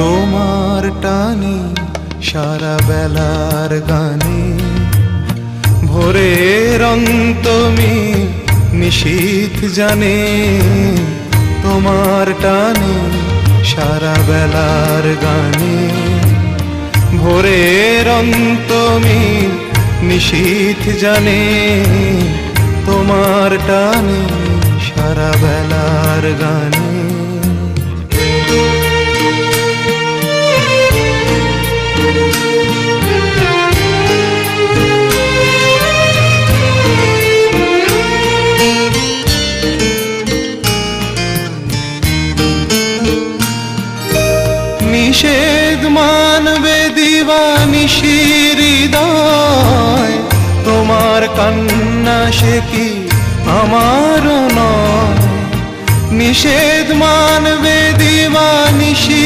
তোমার টানে সারা বেলার গানে ভোরের অন্তমি নিশীথ জানে। তোমার টানে সারা বেলার গানে ভোরের অন্তমি নিশীথ জানে। তোমার টানে সারা বেলার গানে। নিষেধ মানবে দিবানিশি হৃদয়, তোমার কান্না সে কি আমারও নয়। নিষেধ মানবে দিবানিশি